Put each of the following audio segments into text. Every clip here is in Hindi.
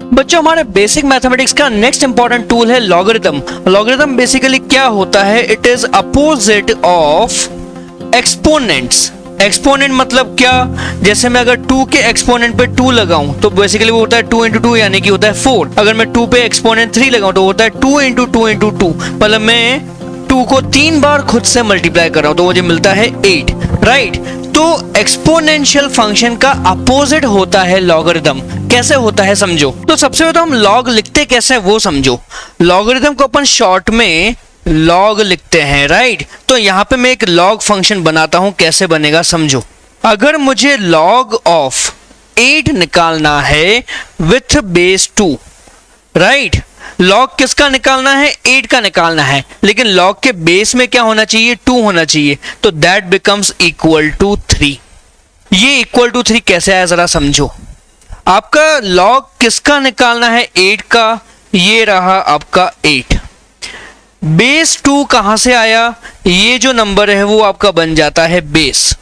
बच्चों हमारे बेसिक मैथमेटिक्स का नेक्स्ट इंपॉर्टेंट टूल है लॉगरिथम। लॉगरिथम बेसिकली क्या होता है? It is opposite of exponents. Exponent मतलब क्या? जैसे मैं अगर 2 के एक्सपोनेंट पे 2 लगाऊं तो बेसिकली वो होता है 2 इंटू 2 यानी कि होता है 4। अगर मैं 2 पे एक्सपोनेंट 3 लगाऊं तो होता है 2 इंटू 2 इंटू 2, मतलब मैं 2 को 3 बार खुद से मल्टीप्लाई कर रहा हूं तो मुझे मिलता है 8, राइट। तो एक्सपोनेंशियल फंक्शन का अपोजिट होता है लॉगरिथम। कैसे होता है समझो। तो सबसे पहले तो हम लॉग लिखते कैसे वो समझो। लॉगरिथम को अपन शॉर्ट में लॉग लिखते हैं, राइट। तो यहां पे मैं एक लॉग फंक्शन बनाता हूं, कैसे बनेगा समझो। अगर मुझे लॉग ऑफ 8 निकालना है विथ बेस 2, राइट। लॉग किसका निकालना है? 8 का निकालना है, लेकिन लॉग के बेस में क्या होना चाहिए? 2 होना चाहिए। तो दैट बिकम्स इक्वल टू 3। ये इक्वल टू 3 कैसे आया जरा समझो। आपका लॉग किसका निकालना है? 8 का। ये रहा आपका 8। बेस 2 कहां से आया? ये जो नंबर है वो आपका बन जाता है बेस,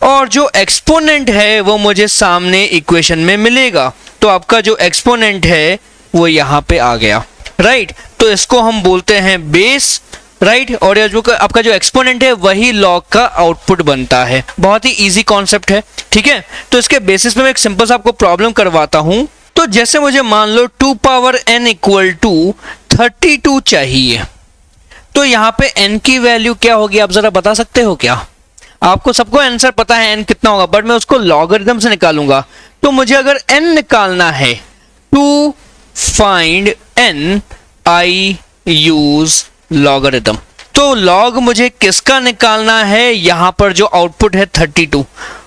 और जो एक्सपोनेंट है वो मुझे सामने इक्वेशन में मिलेगा। तो आपका जो एक्सपोनेंट है वो यहां पे आ गया, राइट। तो इसको हम बोलते हैं बेस, राइट। और ये जो आपका जो एक्सपोनेंट है वही लॉग का आउटपुट बनता है। बहुत ही इजी कॉन्सेप्ट है, ठीक है। तो इसके बेसिस पे मैं एक सिंपल सा आपको प्रॉब्लम करवाता हूं। तो जैसे मुझे मान लो 2 पावर n इक्वल टू 32 चाहिए, तो यहाँ पे n की वैल्यू क्या होगी आप जरा बता सकते हो क्या? आपको सबको आंसर पता है n कितना होगा, बट मैं उसको लॉगरिथम से निकालूंगा। तो मुझे अगर n निकालना है, to find n I use logarithm. तो लॉग मुझे किसका निकालना है? यहां पर जो आउटपुट है 32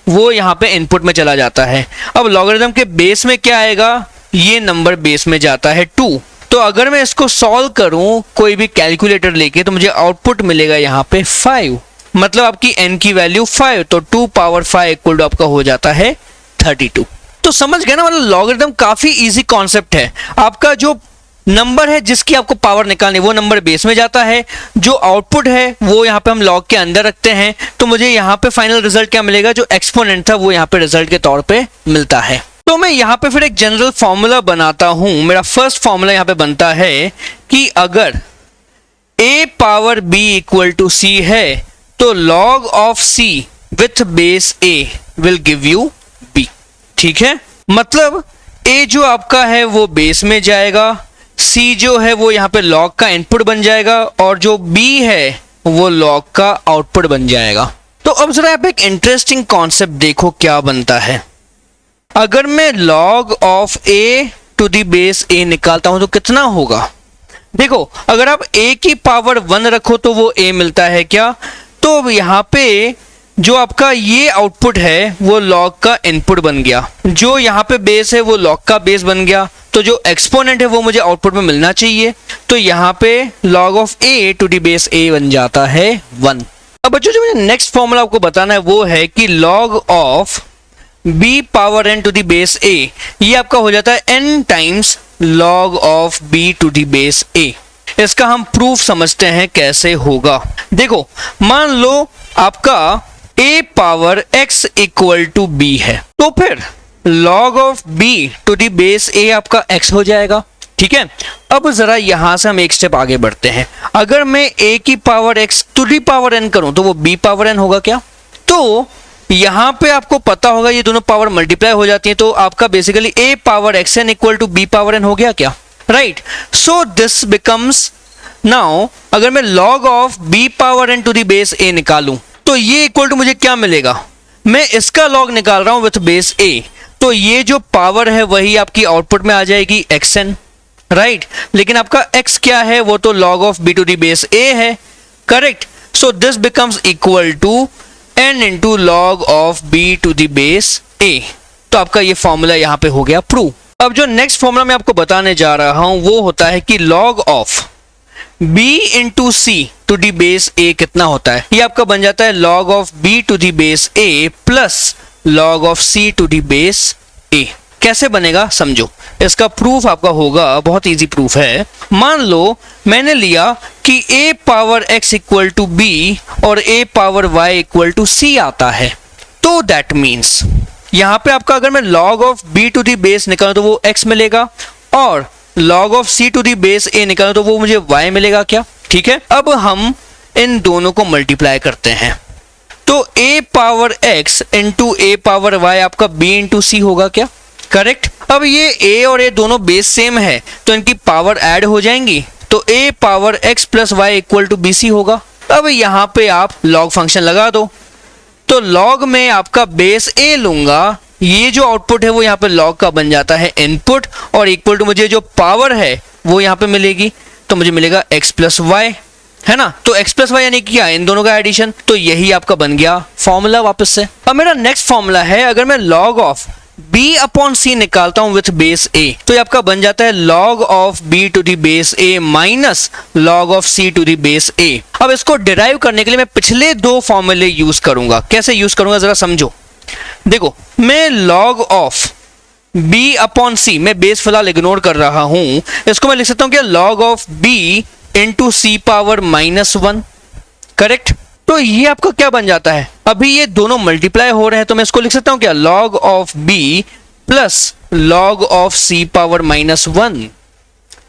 वो यहां पे इनपुट में चला जाता है। अब लॉगरिथम के बेस में क्या आएगा? ये नंबर बेस में जाता है 2। तो अगर मैं इसको सॉल्व करूं कोई भी कैलकुलेटर लेके तो मुझे आउटपुट मिलेगा यहां पे 5, मतलब आपकी n की वैल्यू 5। तो 2 पावर 5 इक्वल टू आपका हो जाता है 32। तो समझ गए ना, मतलब लॉगरिथम काफी इजी कॉन्सेप्ट है। आपका जो नंबर है जिसकी आपको पावर निकालनी वो नंबर बेस में जाता है, जो आउटपुट है वो यहाँ पे हम लॉग के अंदर रखते हैं। तो मुझे यहाँ पे फाइनल रिजल्ट क्या मिलेगा? जो एक्सपोनेंट था वो यहाँ पे रिजल्ट के तौर पे मिलता है। तो मैं यहाँ पे फिर एक जनरल फॉर्मूला बनाता हूं। मेरा फर्स्ट फॉर्मूला यहाँ पे बनता है कि अगर a power b equal to c है तो log of c with base a will give you b, ठीक है। मतलब a जो आपका है वो बेस में जाएगा, c जो है वो यहाँ पे log का इनपुट बन जाएगा, और जो b है वो log का आउटपुट बन जाएगा। तो अब जरा आप एक इंटरेस्टिंग कॉन्सेप्ट देखो क्या बनता है। अगर मैं log of a to the base a निकालता हूं तो कितना होगा? देखो अगर आप a की पावर 1 रखो तो वो a मिलता है क्या? तो यहाँ पे जो आपका ये आउटपुट है वो log का इनपुट बन गया, जो यहाँ पे बेस है वो log का बेस बन गया। तो जो एक्सपोनेंट है वो मुझे आउटपुट में मिलना चाहिए। तो यहाँ पे log of a to the base a बन जाता है 1। अब बच्चों जो मुझे नेक्स्ट फॉर्मूला आपको बताना है वो है कि log of b power n to the base a, ये आपका हो जाता है n times log of b to the base a। इसका हम प्रूफ समझते हैं कैसे होगा। देखो मान लो आपका a power x equal to b है, तो फिर log of b to the base a आपका x हो जाएगा, ठीक है। अब जरा यहां से हम एक स्टेप आगे बढ़ते हैं। अगर मैं a की power x to the power n करूं तो वो b पावर n होगा क्या? तो यहां पे आपको पता होगा ये दोनों पावर मल्टीप्लाई हो जाती हैं, तो आपका basically a power xn equal to b power n हो गया क्या? Right. So this becomes now अगर मैं log of b power n to the base a निकालूं तो ये इक्वल टू मुझे क्या मिलेगा? मैं इसका log निकाल रहा हूं विथ बेस a, तो ये जो पावर है वही आपकी आउटपुट में आ जाएगी xn, राइट। लेकिन आपका x क्या है? वो तो log of b to the base a है, correct. So this becomes equal to n into log of b to the base a। तो आपका ये फॉर्मूला यहाँ पे हो गया प्रूव। अब जो नेक्स्ट फॉर्मूला मैं आपको बताने जा रहा हूं वो होता है कि log of b into c to the base a कितना होता है? ये आपका बन जाता है log of b to the base a plus log of c to the base a। कैसे बनेगा समझो। इसका प्रूफ आपका होगा, बहुत इजी प्रूफ है। मान लो मैंने लिया कि a power x equal to b और a power y equal to c आता है, तो दैट मीन्स यहाँ पे आपका अगर मैं log of b to the base निकालूं तो वो x मिलेगा, और log of c to the base a निकालो तो वो मुझे y मिलेगा क्या? ठीक है, अब हम इन दोनों को मल्टीप्लाई करते हैं तो a power x into a power y आपका b इंटू c होगा क्या? करेक्ट। अब ये a और a दोनों बेस सेम है तो इनकी पावर ऐड हो जाएंगी तो a power x plus y equal to bc होगा। अब यहाँ पे आप log फंक्शन लगा दो तो log में आपका बेस a लूंगा, ये जो आउटपुट है वो यहाँ पे log का बन जाता है इनपुट और इक्वल टू मुझे जो पावर है वो यहाँ पे मिलेगी तो मुझे मिलेगा x प्लस y, है ना। तो x प्लस वाई यानी कि क्या? इन दोनों का एडिशन। तो यही आपका बन गया फॉर्मूला वापस से। अब मेरा नेक्स्ट फॉर्मूला है, अगर मैं log of b upon c निकालता हूं विथ बेस a तो ये आपका बन जाता है log of b to the base a minus log of c to the base a। अब इसको डिराइव करने के लिए मैं पिछले दो फॉर्मूले यूज करूंगा। कैसे यूज करूंगा जरा समझो। देखो, मैं log of b upon c, मैं बेस फिलहाल इग्नोर कर रहा हूं, इसको मैं लिख सकता हूं क्या? log of b into C power -1। Correct. तो ये आपका क्या बन जाता है? अभी ये दोनों मल्टीप्लाई हो रहे हैं तो मैं इसको लिख सकता हूं क्या? log of b plus log of c power -1।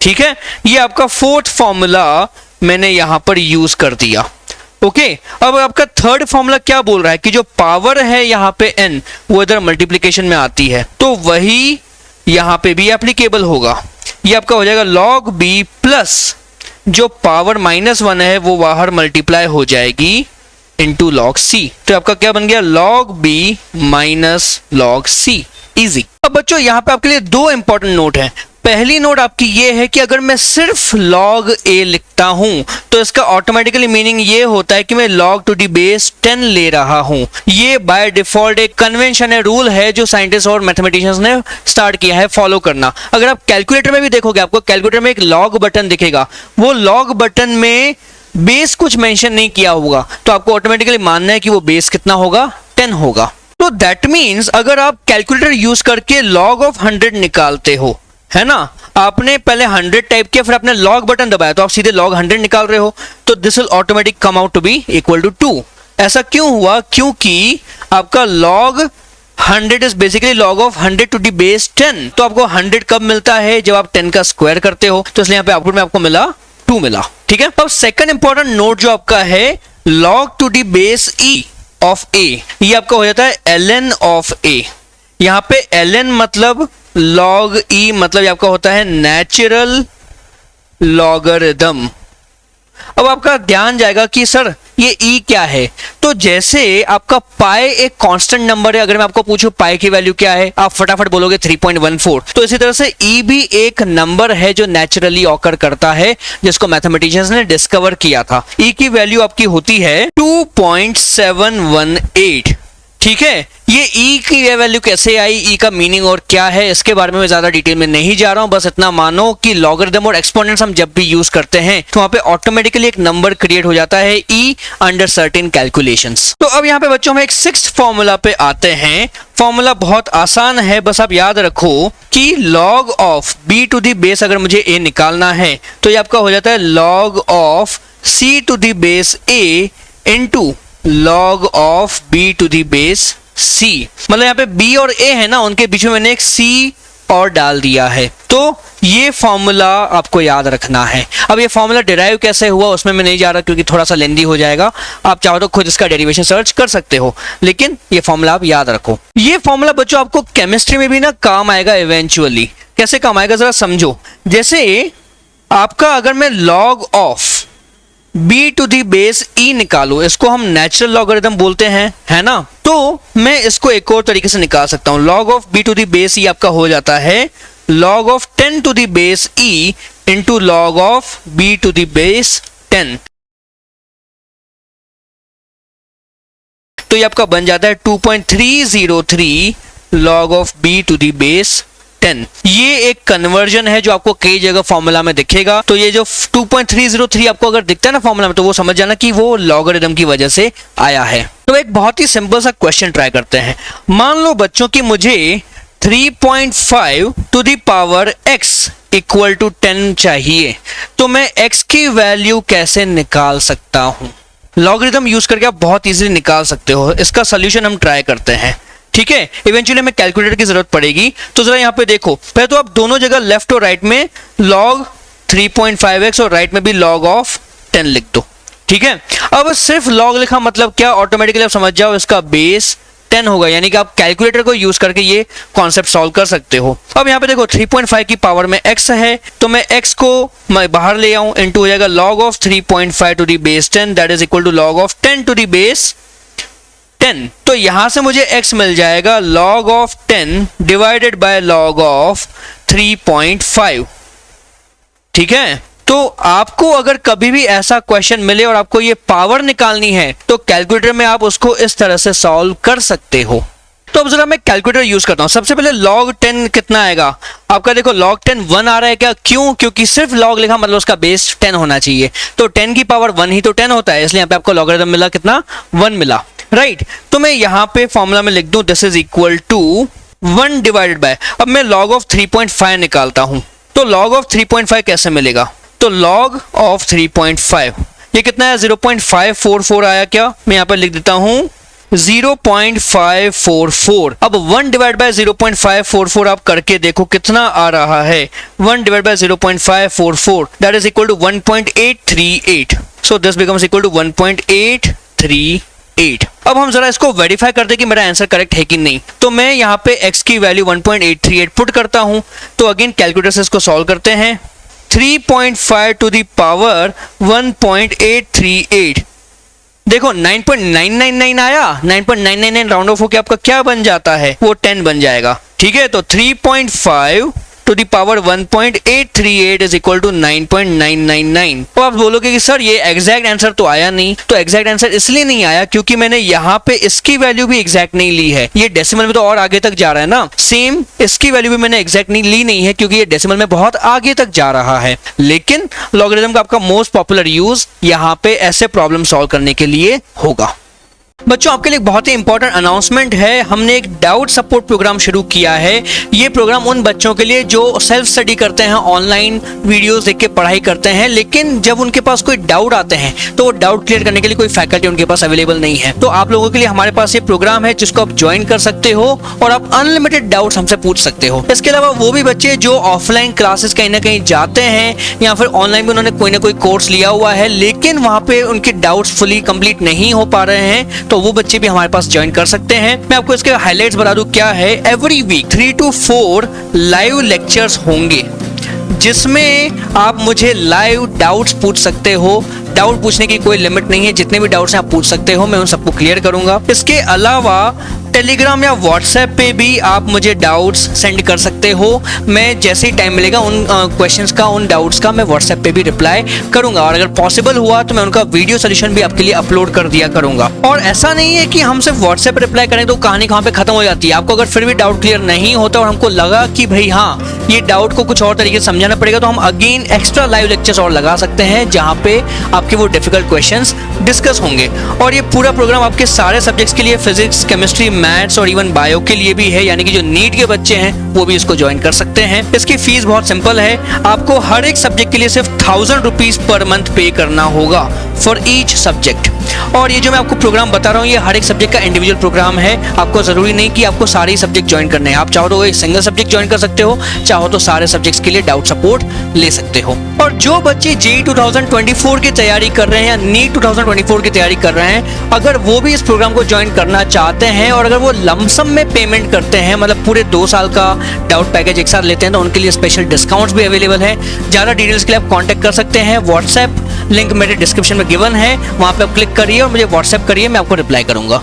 ठीक है, ये आपका फोर्थ फॉर्मूला मैंने यहां पर यूज कर दिया। ओके, अब आपका थर्ड फॉर्मूला क्या बोल रहा है कि जो पावर है यहां पे n वो इधर मल्टीप्लीकेशन में आती है तो वही यहां पे भी एप्लीकेबल होगा। ये आपका हो जाएगा log b प्लस जो पावर -1 है वो बाहर मल्टीप्लाई हो जाएगी इंटू log c। तो आपका क्या बन गया? log b minus log c। Easy. अब बच्चों यहाँ पे आपके लिए दो इंपॉर्टेंट नोट है। पहली नोट आपकी ये है कि अगर मैं सिर्फ log a लिखता हूं तो इसका ऑटोमेटिकली मीनिंग ये होता है कि मैं log टू दी बेस 10 ले रहा हूं। ये बाय डिफॉल्ट एक कन्वेंशन है, रूल है जो साइंटिस्ट और मैथमेटिशियंस ने स्टार्ट किया है फॉलो करना। अगर आप कैलकुलेटर में भी देखोगे, आपको कैलकुलेटर में एक log बटन दिखेगा, वो log बटन में बेस कुछ मेंशन नहीं किया होगा तो आपको ऑटोमेटिकली मानना है कि वो बेस कितना होगा? 10 होगा। तो दैट मीन्स अगर आप कैलकुलेटर यूज करके log ऑफ 100 निकालते हो, है ना, आपने पहले 100 टाइप किया फिर आपने log बटन दबाया तो आप सीधे log 100 निकाल रहे हो तो this will automatic come out to be equal to 2। ऐसा क्यों हुआ? क्योंकि आपका log 100 is basically log of 100 to the base 10। तो आपको 100 कब मिलता है? जब आप 10 का स्क्वायर करते हो। तो इसलिए यहाँ पे आउटपुट में आपको मिला 2 मिला। ठीक है। अब सेकंड इंपॉर्टेंट नोट जो आपका है log to the base e of a, ये आपका हो जाता है ln ऑफ a। यहाँ पे ln मतलब log e मतलब ये आपका होता है नेचुरल लॉगरिदम। अब आपका ध्यान जाएगा कि सर ये e क्या है? तो जैसे आपका पाई एक कांस्टेंट नंबर है, अगर मैं आपको पूछूं पाई की वैल्यू क्या है, आप फटाफट बोलोगे 3.14। तो इसी तरह से e भी एक नंबर है जो नेचुरली ऑकर करता है, जिसको मैथमेटिशियंस ने डिस्कवर किया था। e की वैल्यू आपकी होती है 2.718। ठीक है, ये e की वैल्यू कैसे आई, e का मीनिंग और क्या है, इसके बारे में मैं ज्यादा डिटेल में नहीं जा रहा हूं। बस इतना मानो कि लॉगरिदम और एक्सपोनेंट्स हम जब भी यूज करते हैं तो वहां पे ऑटोमेटिकली एक नंबर क्रिएट हो जाता है e अंडर सर्टेन कैलकुलेशंस। तो अब यहाँ पे बच्चों हम एक सिक्स्थ फॉर्मूला पे आते हैं। फॉर्मूला बहुत आसान है, बस आप याद रखो कि log of b to the base अगर मुझे a निकालना है तो ये आपका हो जाता है log of c to the base a into log of b to the base c। मतलब यहाँ पे b और a है ना, उनके बीच में मैंने एक c और डाल दिया है। तो ये फॉर्मूला आपको याद रखना है। अब ये फॉर्मूला डिराइव कैसे हुआ उसमें मैं नहीं जा रहा क्योंकि थोड़ा सा लेंदी हो जाएगा। आप चाहो तो खुद इसका डेरिवेशन सर्च कर सकते हो, लेकिन ये फॉर्मूला आप याद रखो। ये फॉर्मूला बच्चों आपको केमिस्ट्री में भी ना काम आएगा इवेंचुअली। कैसे काम आएगा जरा समझो। जैसे आपका अगर मैं log of b to the base e निकालो, इसको हम नेचुरल लॉगरिदम बोलते हैं, है ना। तो मैं इसको एक और तरीके से निकाल सकता हूं। log of b to the base e आपका हो जाता है log of 10 to the base e into log of b to the base 10। तो ये आपका बन जाता है 2.303 log of b to the base 10। ये एक कन्वर्जन है जो आपको कई जगह फॉर्मूला में दिखेगा। तो ये जो 2.303 आपको अगर दिखता है ना फॉर्मूला में, तो वो समझ जाना कि वो लॉगरिदम की वजह से आया है। तो एक बहुत ही सिंपल सा क्वेश्चन ट्राई करते हैं। मान लो बच्चों कि मुझे 3.5 to the power x equal to 10 चाहिए, तो मैं x की वैल्यू कैसे निकाल सकता हूं? लॉगरिदम यूज करके आप बहुत इजीली निकाल सकते हो। इसका सोल्यूशन हम ट्राई करते हैं। ठीक है, इवेंचुअली हमें कैलकुलेटर की जरूरत पड़ेगी। तो जरा यहाँ पे देखो, पहले तो आप दोनों जगह लेफ्ट और राइट में log 3.5x और राइट में भी log ऑफ 10 लिख दो। ठीक है, अब सिर्फ log लिखा मतलब क्या, ऑटोमेटिकली आप समझ जाओ इसका बेस 10 होगा, यानी कि आप कैलकुलेटर को यूज करके ये कॉन्सेप्ट सॉल्व कर सकते हो। अब यहाँ पे देखो 3.5 की पावर में x है, तो मैं x को मैं बाहर ले आऊं, इनटू हो जाएगा log of 3.5 to the base 10 that is equal to log of 10 to the base 10। तो यहां से मुझे x मिल जाएगा log of 10 divided by log of 3.5। ठीक है, तो आपको अगर कभी भी ऐसा क्वेश्चन मिले और आपको ये पावर निकालनी है तो कैलकुलेटर में आप उसको इस तरह से सॉल्व कर सकते हो। तो अब जरा मैं कैलकुलेटर यूज करता हूं। सबसे पहले log 10 कितना आएगा आपका, देखो log 10 1 आ रहा है क्या, क्यों, क्योंकि सिर्फ log लिखा मतलब उसका बेस 10 होना चाहिए, तो 10 की पावर 1 ही तो 10 होता है, इसलिए यहाँ पे आपको लॉगरिथम मिला कितना, 1 मिला, राइट। तो मैं यहाँ पे फॉर्मूला में लिख दूं this is equal to 1 divided by, अब मैं log ऑफ 3.5 निकालता हूं, तो log ऑफ 3.5 कैसे मिलेगा, तो log ऑफ 3.5 ये कितना है, 0.544 आया क्या, मैं यहाँ पर लिख देता हूं 0.544। अब 1 डिवाइड बाय 0.544 आप करके देखो कितना आ रहा है, 1 divide by 0.544 that is equal to 1.838, so this becomes equal to 1.838। अब हम जरा इसको वेरीफाई करते हैं कि मेरा आंसर करेक्ट है कि नहीं। तो मैं यहाँ पे x की वैल्यू 1.838 पुट करता हूं, तो अगेन कैलकुलेटर से इसको सॉल्व करते हैं। 3.5 टू द पावर 1.838, देखो 9.999 आया, 9.999 राउंड ऑफ होके आपका क्या बन जाता है, वो 10 बन जाएगा। ठीक है, तो 3.5 to the power 1.838 is equal to 9.999। तो आप बोलोगे कि सर ये एग्जैक्ट आंसर तो आया नहीं, तो एग्जैक्ट आंसर इसलिए नहीं आया क्योंकि मैंने यहाँ पे इसकी वैल्यू भी एग्जैक्ट नहीं ली है, ये डेसिमल में तो और आगे तक जा रहा है ना, सेम इसकी वैल्यू भी मैंने एग्जैक्ट ली नहीं है क्योंकि ये डेसिमल में बहुत आगे तक जा रहा है। लेकिन लॉगरिथम का आपका मोस्ट पॉपुलर यूज यहाँ पे ऐसे प्रॉब्लम सॉल्व करने के लिए होगा। बच्चों आपके लिए बहुत ही इंपॉर्टेंट अनाउंसमेंट है, हमने एक डाउट सपोर्ट प्रोग्राम शुरू किया है। ये प्रोग्राम उन बच्चों के लिए जो सेल्फ स्टडी करते हैं, ऑनलाइन वीडियोस देख के पढ़ाई करते हैं, लेकिन जब उनके पास कोई डाउट आते हैं तो वो डाउट क्लियर करने के लिए कोई फैकल्टी उनके पास अवेलेबल नहीं है। तो आप लोगों के लिए हमारे पास ये प्रोग्राम है जिसको आप ज्वाइन कर सकते हो और आप अनलिमिटेड डाउट्स हमसे पूछ सकते हो। इसके अलावा वो भी बच्चे जो ऑफलाइन क्लासेस कहीं ना कहीं जाते हैं या फिर ऑनलाइन भी उन्होंने कोई ना कोई कोर्स लिया हुआ है लेकिन वहां पे उनके डाउट्स फुली कंप्लीट नहीं हो पा रहे हैं, तो वो बच्चे भी हमारे पास ज्वाइन कर सकते हैं। मैं आपको इसके हाइलाइट्स बता दूं क्या है। Every week 3 to 4 live lectures होंगे जिसमें आप मुझे लाइव डाउट्स पूछ सकते हो। डाउट पूछने की कोई लिमिट नहीं है, जितने भी डाउट्स हैं आप पूछ सकते हो, मैं उन सबको क्लियर करूंगा। इसके अलावा टेलीग्राम या व्हाट्सएप पे भी आप मुझे डाउट्स सेंड कर सकते हो। मैं जैसे ही टाइम मिलेगा उन क्वेश्चंस का, उन डाउट्स का मैं व्हाट्सएप पे भी रिप्लाई करूंगा और अगर पॉसिबल हुआ तो मैं उनका वीडियो सोल्यूशन भी आपके लिए अपलोड कर दिया करूंगा। और ऐसा नहीं है कि हम सिर्फ व्हाट्सएप रिप्लाई करें तो कहानी कहाँ पे खत्म हो जाती है। आपको अगर फिर भी डाउट क्लियर नहीं होता और हमको लगा कि भाई हाँ ये डाउट को कुछ और तरीके से समझाना पड़ेगा तो हम अगेन एक्स्ट्रा लाइव लेक्चर्स और लगा सकते हैं जहाँ पे आपके वो डिफिकल्ट क्वेश्चंस डिस्कस होंगे। और ये पूरा प्रोग्राम आपके सारे सब्जेक्ट्स के लिए, फिजिक्स, केमिस्ट्री, मैथ्स और इवन बायो के लिए भी है, यानी कि जो नीट के बच्चे हैं वो भी इसको ज्वाइन कर सकते हैं। इसकी फीस बहुत सिंपल है, आपको हर एक सब्जेक्ट के लिए सिर्फ 1000 रुपीज पर मंथ पे करना होगा फॉर ईच सब्जेक्ट। और ये जो मैं आपको प्रोग्राम बता रहा हूँ ये हर एक सब्जेक्ट का इंडिविजुअल प्रोग्राम है। आपको जरूरी नहीं कि आपको सारे सब्जेक्ट ज्वाइन करने हैं, आप चाहो तो एक सिंगल सब्जेक्ट ज्वाइन कर सकते हो, चाहो तो सारे सब्जेक्ट्स के लिए डाउट सपोर्ट ले सकते हो। और जो बच्चे जेईई 2024 की तैयारी कर रहे हैं या नीट 2024 की तैयारी कर रहे हैं, अगर वो भी इस प्रोग्राम को ज्वाइन करना चाहते हैं और अगर वो लमसम में पेमेंट करते हैं, मतलब पूरे 2 साल का डाउट पैकेज एक साथ लेते हैं, तो उनके लिए स्पेशल डिस्काउंट्स भी अवेलेबल है। ज़्यादा डिटेल्स के लिए आप कॉन्टैक्ट कर सकते हैं। व्हाट्सएप लिंक मेरे डिस्क्रिप्शन में गिवन है, वहाँ पे आप क्लिक करिए और मुझे व्हाट्सएप करिए, मैं आपको रिप्लाई करूंगा।